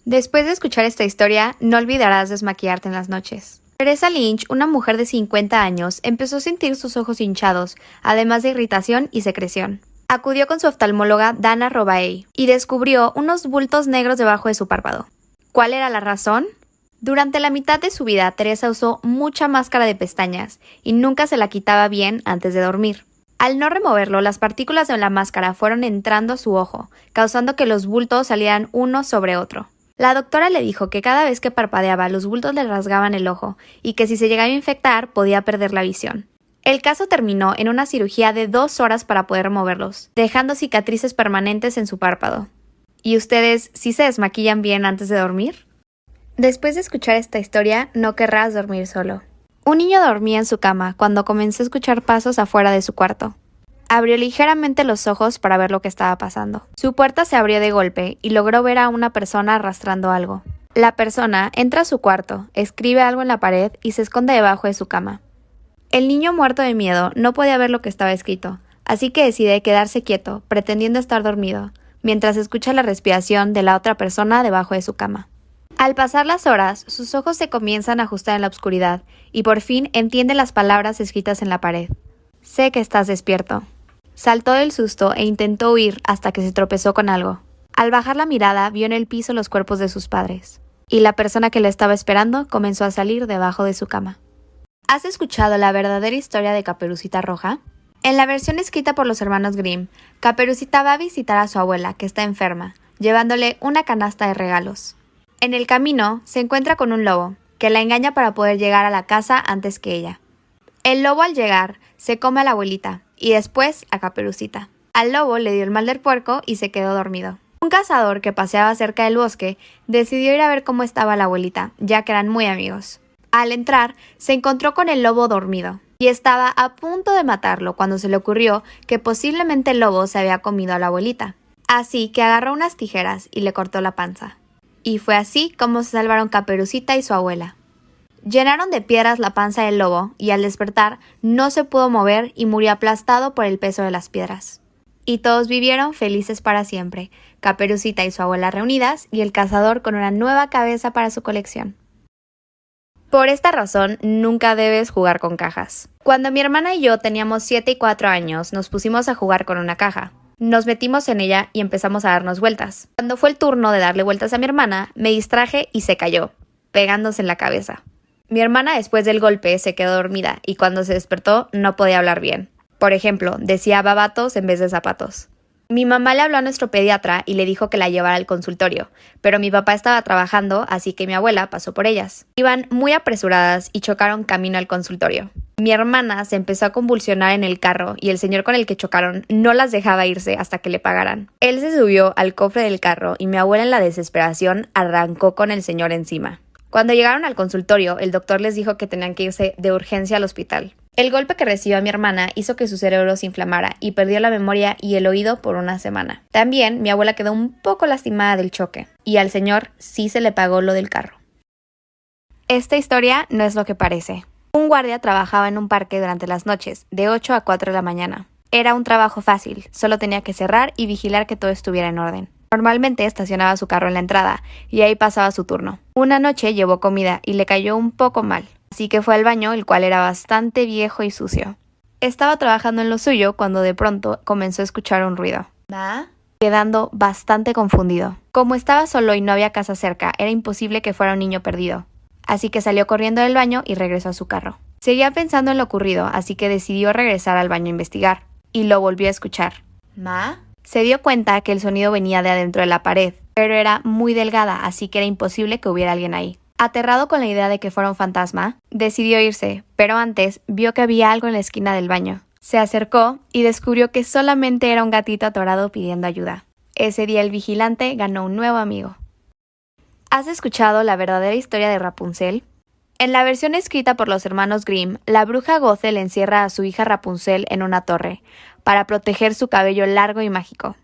Después de escuchar esta historia, no olvidarás desmaquillarte en las noches. Teresa Lynch, una mujer de 50 años, empezó a sentir sus ojos hinchados, además de irritación y secreción. Acudió con su oftalmóloga Dana Robaey y descubrió unos bultos negros debajo de su párpado. ¿Cuál era la razón? Durante la mitad de su vida, Teresa usó mucha máscara de pestañas y nunca se la quitaba bien antes de dormir. Al no removerlo, las partículas de la máscara fueron entrando a su ojo, causando que los bultos salieran uno sobre otro. La doctora le dijo que cada vez que parpadeaba los bultos le rasgaban el ojo y que si se llegaba a infectar podía perder la visión. El caso terminó en una cirugía de 2 horas para poder removerlos, dejando cicatrices permanentes en su párpado. ¿Y ustedes sí se desmaquillan bien antes de dormir? Después de escuchar esta historia, no querrás dormir solo. Un niño dormía en su cama cuando comenzó a escuchar pasos afuera de su cuarto. Abrió ligeramente los ojos para ver lo que estaba pasando. Su puerta se abrió de golpe y logró ver a una persona arrastrando algo. La persona entra a su cuarto, escribe algo en la pared y se esconde debajo de su cama. El niño, muerto de miedo, no podía ver lo que estaba escrito, así que decide quedarse quieto, pretendiendo estar dormido, mientras escucha la respiración de la otra persona debajo de su cama. Al pasar las horas, sus ojos se comienzan a ajustar en la oscuridad y por fin entiende las palabras escritas en la pared. Sé que estás despierto. Saltó del susto e intentó huir hasta que se tropezó con algo. Al bajar la mirada, vio en el piso los cuerpos de sus padres, y la persona que lo estaba esperando comenzó a salir debajo de su cama. ¿Has escuchado la verdadera historia de Caperucita Roja? En la versión escrita por los hermanos Grimm, Caperucita va a visitar a su abuela, que está enferma, llevándole una canasta de regalos. En el camino, se encuentra con un lobo, que la engaña para poder llegar a la casa antes que ella. El lobo, al llegar, se come a la abuelita, y después a Caperucita. Al lobo le dio el mal del puerco y se quedó dormido. Un cazador que paseaba cerca del bosque decidió ir a ver cómo estaba la abuelita, ya que eran muy amigos. Al entrar, se encontró con el lobo dormido, y estaba a punto de matarlo cuando se le ocurrió que posiblemente el lobo se había comido a la abuelita. Así que agarró unas tijeras y le cortó la panza. Y fue así como se salvaron Caperucita y su abuela. Llenaron de piedras la panza del lobo y al despertar no se pudo mover y murió aplastado por el peso de las piedras. Y todos vivieron felices para siempre, Caperucita y su abuela reunidas y el cazador con una nueva cabeza para su colección. Por esta razón, nunca debes jugar con cajas. Cuando mi hermana y yo teníamos 7 y 4 años, nos pusimos a jugar con una caja. Nos metimos en ella y empezamos a darnos vueltas. Cuando fue el turno de darle vueltas a mi hermana, me distraje y se cayó, pegándose en la cabeza. Mi hermana, después del golpe, se quedó dormida y cuando se despertó no podía hablar bien. Por ejemplo, decía babatos en vez de zapatos. Mi mamá le habló a nuestro pediatra y le dijo que la llevara al consultorio, pero mi papá estaba trabajando, así que mi abuela pasó por ellas. Iban muy apresuradas y chocaron camino al consultorio. Mi hermana se empezó a convulsionar en el carro y el señor con el que chocaron no las dejaba irse hasta que le pagaran. Él se subió al cofre del carro y mi abuela, en la desesperación, arrancó con el señor encima. Cuando llegaron al consultorio, el doctor les dijo que tenían que irse de urgencia al hospital. El golpe que recibió mi hermana hizo que su cerebro se inflamara y perdió la memoria y el oído por una semana. También mi abuela quedó un poco lastimada del choque y al señor sí se le pagó lo del carro. Esta historia no es lo que parece. Un guardia trabajaba en un parque durante las noches, de 8 a 4 de la mañana. Era un trabajo fácil, solo tenía que cerrar y vigilar que todo estuviera en orden. Normalmente estacionaba su carro en la entrada y ahí pasaba su turno. Una noche llevó comida y le cayó un poco mal, así que fue al baño, el cual era bastante viejo y sucio. Estaba trabajando en lo suyo cuando de pronto comenzó a escuchar un ruido. ¿Ma? Quedando bastante confundido. Como estaba solo y no había casa cerca, era imposible que fuera un niño perdido. Así que salió corriendo del baño y regresó a su carro. Seguía pensando en lo ocurrido, así que decidió regresar al baño a investigar. Y lo volvió a escuchar. ¿Ma? Se dio cuenta que el sonido venía de adentro de la pared, pero era muy delgada, así que era imposible que hubiera alguien ahí. Aterrado con la idea de que fuera un fantasma, decidió irse, pero antes vio que había algo en la esquina del baño. Se acercó y descubrió que solamente era un gatito atorado pidiendo ayuda. Ese día el vigilante ganó un nuevo amigo. ¿Has escuchado la verdadera historia de Rapunzel? En la versión escrita por los hermanos Grimm, la bruja Gothel encierra a su hija Rapunzel en una torre, para proteger su cabello largo y mágico.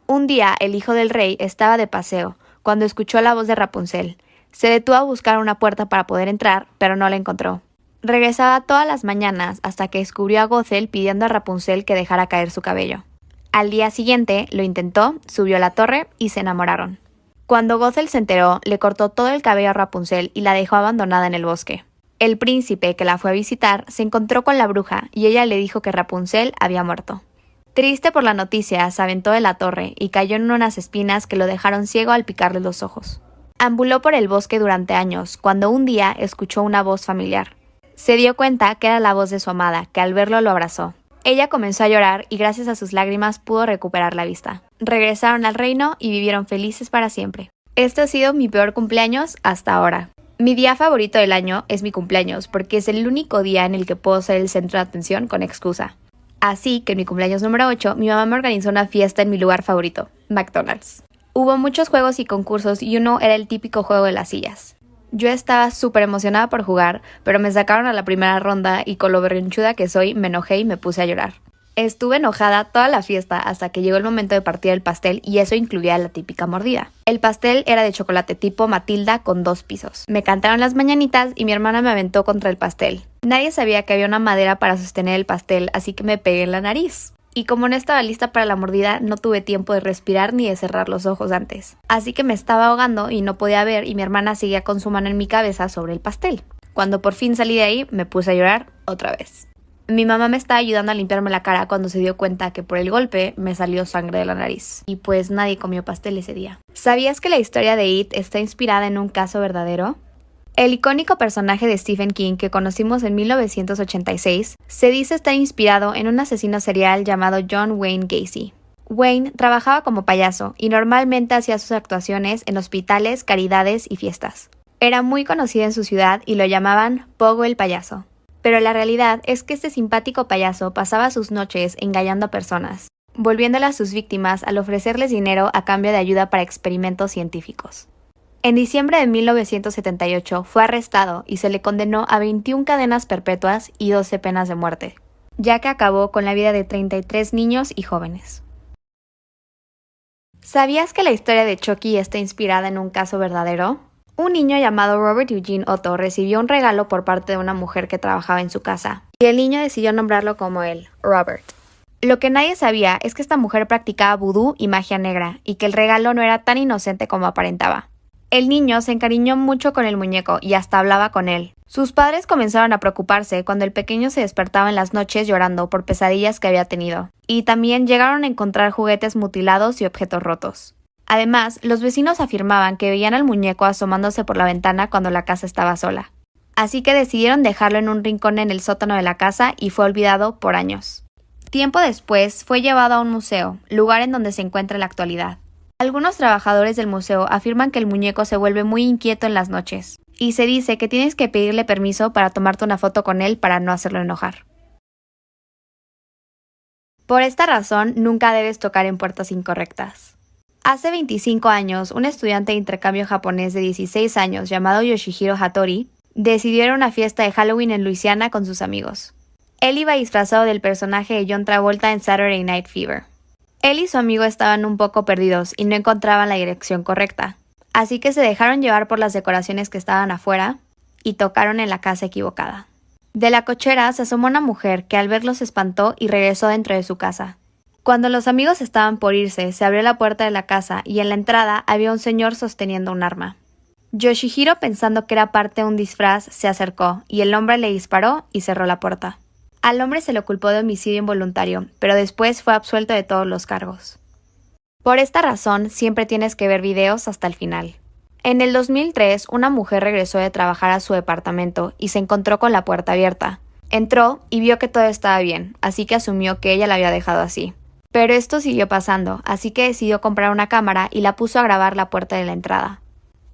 Un día, el hijo del rey estaba de paseo, cuando escuchó la voz de Rapunzel. Se detuvo a buscar una puerta para poder entrar, pero no la encontró. Regresaba todas las mañanas hasta que descubrió a Gothel pidiendo a Rapunzel que dejara caer su cabello. Al día siguiente, lo intentó, subió a la torre y se enamoraron. Cuando Gothel se enteró, le cortó todo el cabello a Rapunzel y la dejó abandonada en el bosque. El príncipe, que la fue a visitar, se encontró con la bruja y ella le dijo que Rapunzel había muerto. Triste por la noticia, se aventó de la torre y cayó en unas espinas que lo dejaron ciego al picarle los ojos. Ambuló por el bosque durante años, cuando un día escuchó una voz familiar. Se dio cuenta que era la voz de su amada, que al verlo lo abrazó. Ella comenzó a llorar y gracias a sus lágrimas pudo recuperar la vista. Regresaron al reino y vivieron felices para siempre. Este ha sido mi peor cumpleaños hasta ahora. Mi día favorito del año es mi cumpleaños, porque es el único día en el que puedo ser el centro de atención con excusa. Así que en mi cumpleaños número 8, mi mamá me organizó una fiesta en mi lugar favorito, McDonald's. Hubo muchos juegos y concursos y uno era el típico juego de las sillas. Yo estaba súper emocionada por jugar, pero me sacaron a la primera ronda y con lo berrinchuda que soy, me enojé y me puse a llorar. Estuve enojada toda la fiesta hasta que llegó el momento de partir el pastel y eso incluía la típica mordida. El pastel era de chocolate tipo Matilda con 2 pisos. Me cantaron las mañanitas y mi hermana me aventó contra el pastel. Nadie sabía que había una madera para sostener el pastel, así que me pegué en la nariz. Y como no estaba lista para la mordida, no tuve tiempo de respirar ni de cerrar los ojos antes. Así que me estaba ahogando y no podía ver y mi hermana seguía con su mano en mi cabeza sobre el pastel. Cuando por fin salí de ahí, me puse a llorar otra vez. Mi mamá me estaba ayudando a limpiarme la cara cuando se dio cuenta que por el golpe me salió sangre de la nariz. Y pues nadie comió pastel ese día. ¿Sabías que la historia de It está inspirada en un caso verdadero? El icónico personaje de Stephen King que conocimos en 1986 se dice estar inspirado en un asesino serial llamado John Wayne Gacy. Wayne trabajaba como payaso y normalmente hacía sus actuaciones en hospitales, caridades y fiestas. Era muy conocido en su ciudad y lo llamaban Pogo el payaso. Pero la realidad es que este simpático payaso pasaba sus noches engañando a personas, volviéndolas a sus víctimas al ofrecerles dinero a cambio de ayuda para experimentos científicos. En diciembre de 1978 fue arrestado y se le condenó a 21 cadenas perpetuas y 12 penas de muerte, ya que acabó con la vida de 33 niños y jóvenes. ¿Sabías que la historia de Chucky está inspirada en un caso verdadero? Un niño llamado Robert Eugene Otto recibió un regalo por parte de una mujer que trabajaba en su casa, y el niño decidió nombrarlo como él, Robert. Lo que nadie sabía es que esta mujer practicaba vudú y magia negra, y que el regalo no era tan inocente como aparentaba. El niño se encariñó mucho con el muñeco y hasta hablaba con él. Sus padres comenzaron a preocuparse cuando el pequeño se despertaba en las noches llorando por pesadillas que había tenido, y también llegaron a encontrar juguetes mutilados y objetos rotos. Además, los vecinos afirmaban que veían al muñeco asomándose por la ventana cuando la casa estaba sola. Así que decidieron dejarlo en un rincón en el sótano de la casa y fue olvidado por años. Tiempo después fue llevado a un museo, lugar en donde se encuentra en la actualidad. Algunos trabajadores del museo afirman que el muñeco se vuelve muy inquieto en las noches, y se dice que tienes que pedirle permiso para tomarte una foto con él para no hacerlo enojar. Por esta razón, nunca debes tocar en puertas incorrectas. Hace 25 años, un estudiante de intercambio japonés de 16 años llamado Yoshihiro Hattori decidió ir a una fiesta de Halloween en Luisiana con sus amigos. Él iba disfrazado del personaje de John Travolta en Saturday Night Fever. Él y su amigo estaban un poco perdidos y no encontraban la dirección correcta, así que se dejaron llevar por las decoraciones que estaban afuera y tocaron en la casa equivocada. De la cochera se asomó una mujer que al verlos se espantó y regresó dentro de su casa. Cuando los amigos estaban por irse, se abrió la puerta de la casa y en la entrada había un señor sosteniendo un arma. Yoshihiro, pensando que era parte de un disfraz, se acercó y el hombre le disparó y cerró la puerta. Al hombre se le culpó de homicidio involuntario, pero después fue absuelto de todos los cargos. Por esta razón, siempre tienes que ver videos hasta el final. En el 2003, una mujer regresó de trabajar a su departamento y se encontró con la puerta abierta. Entró y vio que todo estaba bien, así que asumió que ella la había dejado así. Pero esto siguió pasando, así que decidió comprar una cámara y la puso a grabar la puerta de la entrada.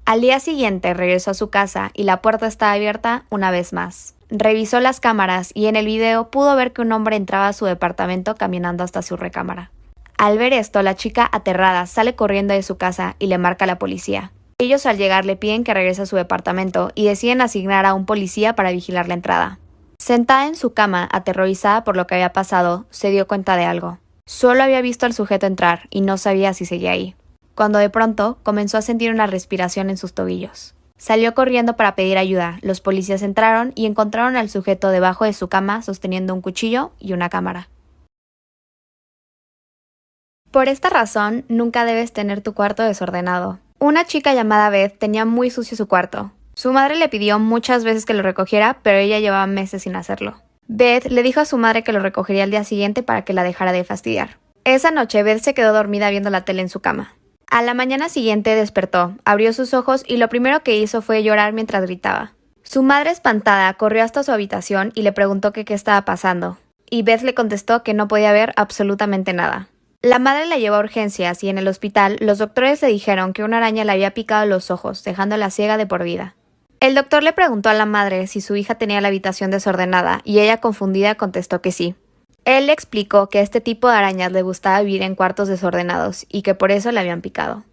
Al día siguiente regresó a su casa y la puerta estaba abierta una vez más. Revisó las cámaras y en el video pudo ver que un hombre entraba a su departamento caminando hasta su recámara. Al ver esto, la chica, aterrada, sale corriendo de su casa y le marca a la policía. Ellos al llegar le piden que regrese a su departamento y deciden asignar a un policía para vigilar la entrada. Sentada en su cama, aterrorizada por lo que había pasado, se dio cuenta de algo. Solo había visto al sujeto entrar y no sabía si seguía ahí, cuando de pronto comenzó a sentir una respiración en sus tobillos. Salió corriendo para pedir ayuda. Los policías entraron y encontraron al sujeto debajo de su cama sosteniendo un cuchillo y una cámara. Por esta razón, nunca debes tener tu cuarto desordenado. Una chica llamada Beth tenía muy sucio su cuarto. Su madre le pidió muchas veces que lo recogiera, pero ella llevaba meses sin hacerlo. Beth le dijo a su madre que lo recogería al día siguiente para que la dejara de fastidiar. Esa noche Beth se quedó dormida viendo la tele en su cama. A la mañana siguiente despertó, abrió sus ojos y lo primero que hizo fue llorar mientras gritaba. Su madre, espantada, corrió hasta su habitación y le preguntó que qué estaba pasando. Y Beth le contestó que no podía ver absolutamente nada. La madre la llevó a urgencias y en el hospital los doctores le dijeron que una araña le había picado los ojos, dejándola ciega de por vida. El doctor le preguntó a la madre si su hija tenía la habitación desordenada y ella, confundida, contestó que sí. Él le explicó que a este tipo de arañas le gustaba vivir en cuartos desordenados y que por eso le habían picado.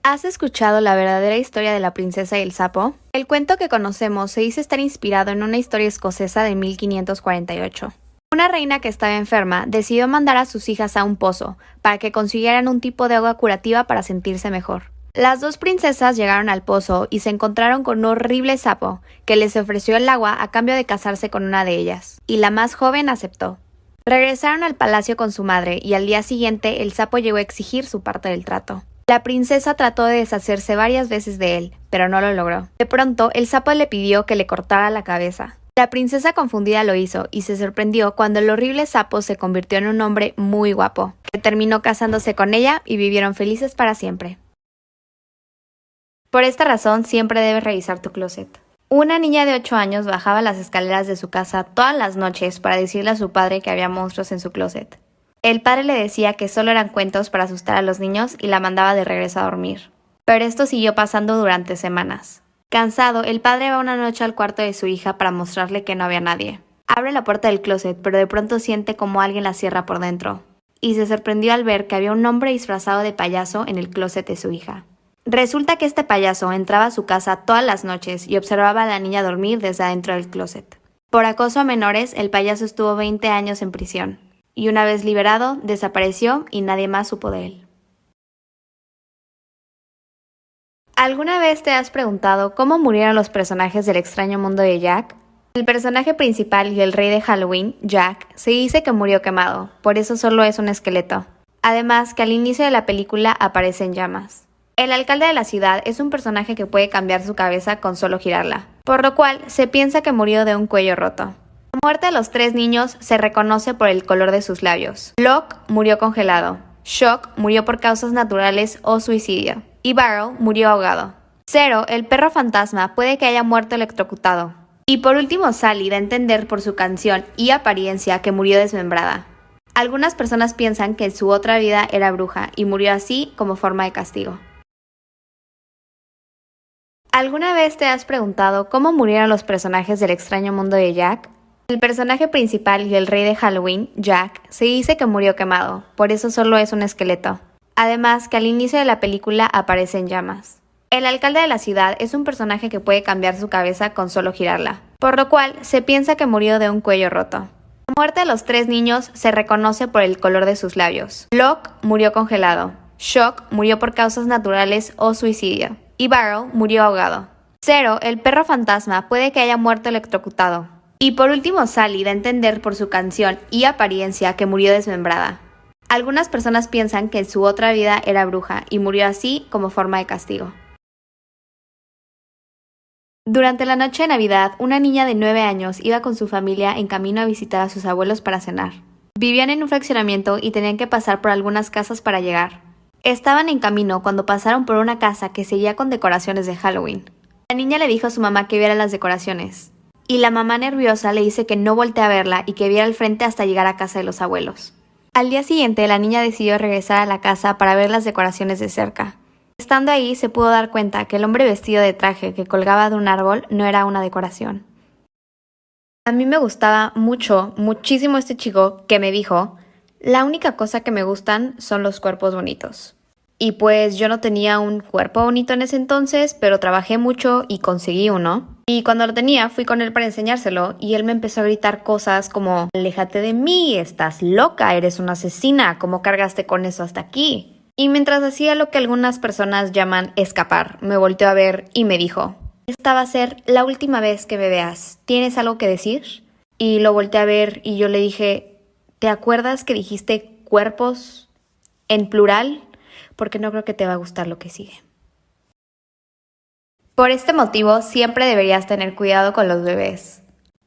¿Has escuchado la verdadera historia de la princesa y el sapo? El cuento que conocemos se dice estar inspirado en una historia escocesa de 1548. Una reina que estaba enferma decidió mandar a sus hijas a un pozo para que consiguieran un tipo de agua curativa para sentirse mejor. Las dos princesas llegaron al pozo y se encontraron con un horrible sapo que les ofreció el agua a cambio de casarse con una de ellas, y la más joven aceptó. Regresaron al palacio con su madre y al día siguiente el sapo llegó a exigir su parte del trato. La princesa trató de deshacerse varias veces de él, pero no lo logró. De pronto, el sapo le pidió que le cortara la cabeza. La princesa confundida lo hizo y se sorprendió cuando el horrible sapo se convirtió en un hombre muy guapo, que terminó casándose con ella y vivieron felices para siempre. Por esta razón, siempre debes revisar tu closet. Una niña de 8 años bajaba las escaleras de su casa todas las noches para decirle a su padre que había monstruos en su closet. El padre le decía que solo eran cuentos para asustar a los niños y la mandaba de regreso a dormir. Pero esto siguió pasando durante semanas. Cansado, el padre va una noche al cuarto de su hija para mostrarle que no había nadie. Abre la puerta del closet, pero de pronto siente como alguien la cierra por dentro. Y se sorprendió al ver que había un hombre disfrazado de payaso en el closet de su hija. Resulta que este payaso entraba a su casa todas las noches y observaba a la niña dormir desde adentro del closet. Por acoso a menores, el payaso estuvo 20 años en prisión. Y una vez liberado, desapareció y nadie más supo de él. ¿Alguna vez te has preguntado cómo murieron los personajes del extraño mundo de Jack? El personaje principal y el rey de Halloween, Jack, se dice que murió quemado, por eso solo es un esqueleto. Además, que al inicio de la película aparece en llamas. El alcalde de la ciudad es un personaje que puede cambiar su cabeza con solo girarla, por lo cual se piensa que murió de un cuello roto. La muerte de los 3 niños se reconoce por el color de sus labios. Locke murió congelado, Shock murió por causas naturales o suicidio, y Barrel murió ahogado. Zero, el perro fantasma, puede que haya muerto electrocutado. Y por último, Sally da a entender por su canción y apariencia que murió desmembrada. Algunas personas piensan que en su otra vida era bruja y murió así como forma de castigo. ¿Alguna vez te has preguntado cómo murieron los personajes del extraño mundo de Jack? El personaje principal y el rey de Halloween, Jack, se dice que murió quemado, por eso solo es un esqueleto. Además, que al inicio de la película aparece en llamas. El alcalde de la ciudad es un personaje que puede cambiar su cabeza con solo girarla, por lo cual se piensa que murió de un cuello roto. La muerte de los 3 niños se reconoce por el color de sus labios. Locke murió congelado, Shock murió por causas naturales o suicidio, y Barrel murió ahogado. Zero, el perro fantasma, puede que haya muerto electrocutado. Y por último, Sally da a entender por su canción y apariencia que murió desmembrada. Algunas personas piensan que en su otra vida era bruja y murió así como forma de castigo. Durante la noche de Navidad, una niña de 9 años iba con su familia en camino a visitar a sus abuelos para cenar. Vivían en un fraccionamiento y tenían que pasar por algunas casas para llegar. Estaban en camino cuando pasaron por una casa que seguía con decoraciones de Halloween. La niña le dijo a su mamá que viera las decoraciones. Y la mamá nerviosa le dice que no voltee a verla y que viera al frente hasta llegar a casa de los abuelos. Al día siguiente, la niña decidió regresar a la casa para ver las decoraciones de cerca. Estando ahí, se pudo dar cuenta que el hombre vestido de traje que colgaba de un árbol no era una decoración. A mí me gustaba muchísimo este chico que me dijo: la única cosa que me gustan son los cuerpos bonitos. Y pues yo no tenía un cuerpo bonito en ese entonces, pero trabajé mucho y conseguí uno. Y cuando lo tenía, fui con él para enseñárselo y él me empezó a gritar cosas como: aléjate de mí, estás loca, eres una asesina, ¿cómo cargaste con eso hasta aquí? Y mientras hacía lo que algunas personas llaman escapar, me volteó a ver y me dijo: esta va a ser la última vez que me veas, ¿tienes algo que decir? Y lo volteé a ver y yo le dije: ¿te acuerdas que dijiste cuerpos en plural? porque no creo que te va a gustar lo que sigue. Por este motivo, siempre deberías tener cuidado con los bebés.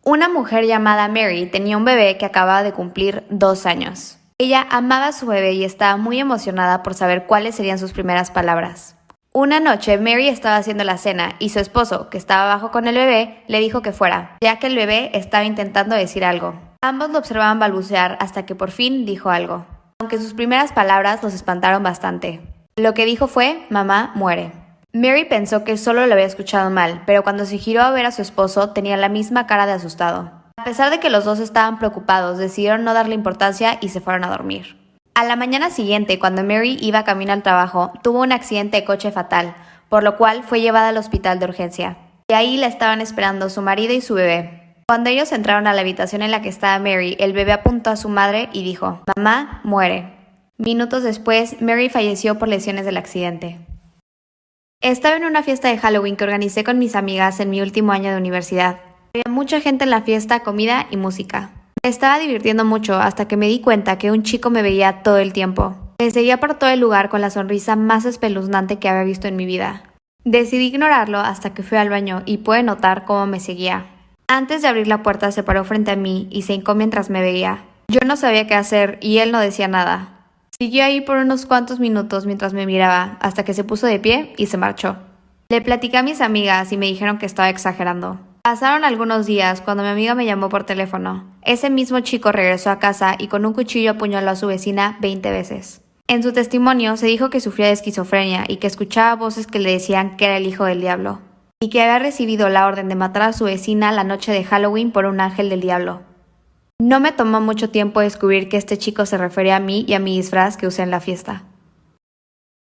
Una mujer llamada Mary tenía un bebé que acababa de cumplir 2 años. Ella amaba a su bebé y estaba muy emocionada por saber cuáles serían sus primeras palabras. Una noche, Mary estaba haciendo la cena y su esposo, que estaba abajo con el bebé, le dijo que fuera, ya que el bebé estaba intentando decir algo. Ambos lo observaban balbucear hasta que por fin dijo algo, aunque sus primeras palabras los espantaron bastante. Lo que dijo fue, mamá muere. Mary pensó que solo lo había escuchado mal, pero cuando se giró a ver a su esposo tenía la misma cara de asustado. A pesar de que los dos estaban preocupados, decidieron no darle importancia y se fueron a dormir. A la mañana siguiente, cuando Mary iba camino al trabajo, tuvo un accidente de coche fatal, por lo cual fue llevada al hospital de urgencia. Y ahí la estaban esperando su marido y su bebé. Cuando ellos entraron a la habitación en la que estaba Mary, el bebé apuntó a su madre y dijo, mamá muere. Minutos después, Mary falleció por lesiones del accidente. Estaba en una fiesta de Halloween que organicé con mis amigas en mi último año de universidad. Había mucha gente en la fiesta, comida y música. Me estaba divirtiendo mucho hasta que me di cuenta que un chico me veía todo el tiempo. Me seguía por todo el lugar con la sonrisa más espeluznante que había visto en mi vida. Decidí ignorarlo hasta que fui al baño y pude notar cómo me seguía. Antes de abrir la puerta se paró frente a mí y se hincó mientras me veía. Yo no sabía qué hacer y él no decía nada. Siguió ahí por unos cuantos minutos mientras me miraba, hasta que se puso de pie y se marchó. Le platiqué a mis amigas y me dijeron que estaba exagerando. Pasaron algunos días cuando mi amiga me llamó por teléfono. Ese mismo chico regresó a casa y con un cuchillo apuñaló a su vecina 20 veces. En su testimonio se dijo que sufría de esquizofrenia y que escuchaba voces que le decían que era el hijo del diablo, y que había recibido la orden de matar a su vecina la noche de Halloween por un ángel del diablo. No me tomó mucho tiempo descubrir que este chico se refería a mí y a mi disfraz que usé en la fiesta.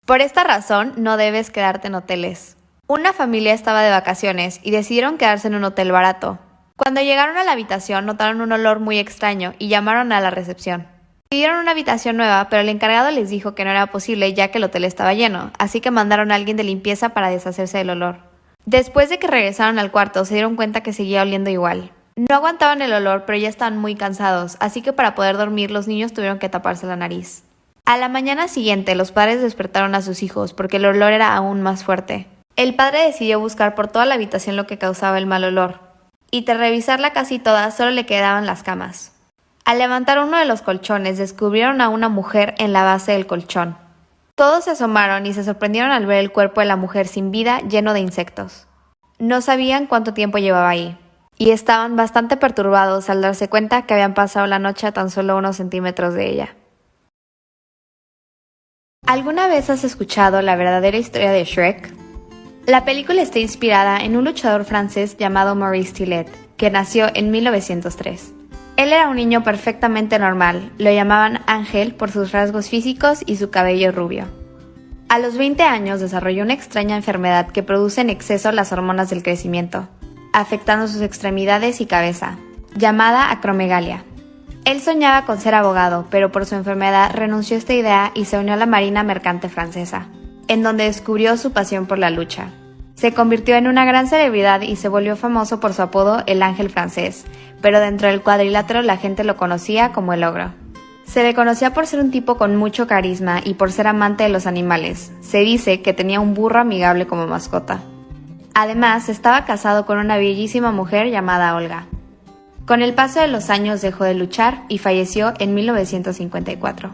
Por esta razón, no debes quedarte en hoteles. Una familia estaba de vacaciones y decidieron quedarse en un hotel barato. Cuando llegaron a la habitación notaron un olor muy extraño y llamaron a la recepción. Pidieron una habitación nueva, pero el encargado les dijo que no era posible ya que el hotel estaba lleno, así que mandaron a alguien de limpieza para deshacerse del olor. Después de que regresaron al cuarto, se dieron cuenta que seguía oliendo igual. No aguantaban el olor, pero ya estaban muy cansados, así que para poder dormir los niños tuvieron que taparse la nariz. A la mañana siguiente, los padres despertaron a sus hijos porque el olor era aún más fuerte. El padre decidió buscar por toda la habitación lo que causaba el mal olor, y tras revisarla casi toda, solo le quedaban las camas. Al levantar uno de los colchones, descubrieron a una mujer en la base del colchón. Todos se asomaron y se sorprendieron al ver el cuerpo de la mujer sin vida, lleno de insectos. No sabían cuánto tiempo llevaba ahí, y estaban bastante perturbados al darse cuenta que habían pasado la noche a tan solo unos centímetros de ella. ¿Alguna vez has escuchado la verdadera historia de Shrek? La película está inspirada en un luchador francés llamado Maurice Tillet, que nació en 1903. Él era un niño perfectamente normal, lo llamaban Ángel por sus rasgos físicos y su cabello rubio. A los 20 años desarrolló una extraña enfermedad que produce en exceso las hormonas del crecimiento, afectando sus extremidades y cabeza, llamada acromegalia. Él soñaba con ser abogado, pero por su enfermedad renunció a esta idea y se unió a la Marina Mercante francesa, en donde descubrió su pasión por la lucha. Se convirtió en una gran celebridad y se volvió famoso por su apodo El Ángel Francés, pero dentro del cuadrilátero la gente lo conocía como El Ogro. Se le conocía por ser un tipo con mucho carisma y por ser amante de los animales. Se dice que tenía un burro amigable como mascota. Además, estaba casado con una bellísima mujer llamada Olga. Con el paso de los años dejó de luchar y falleció en 1954.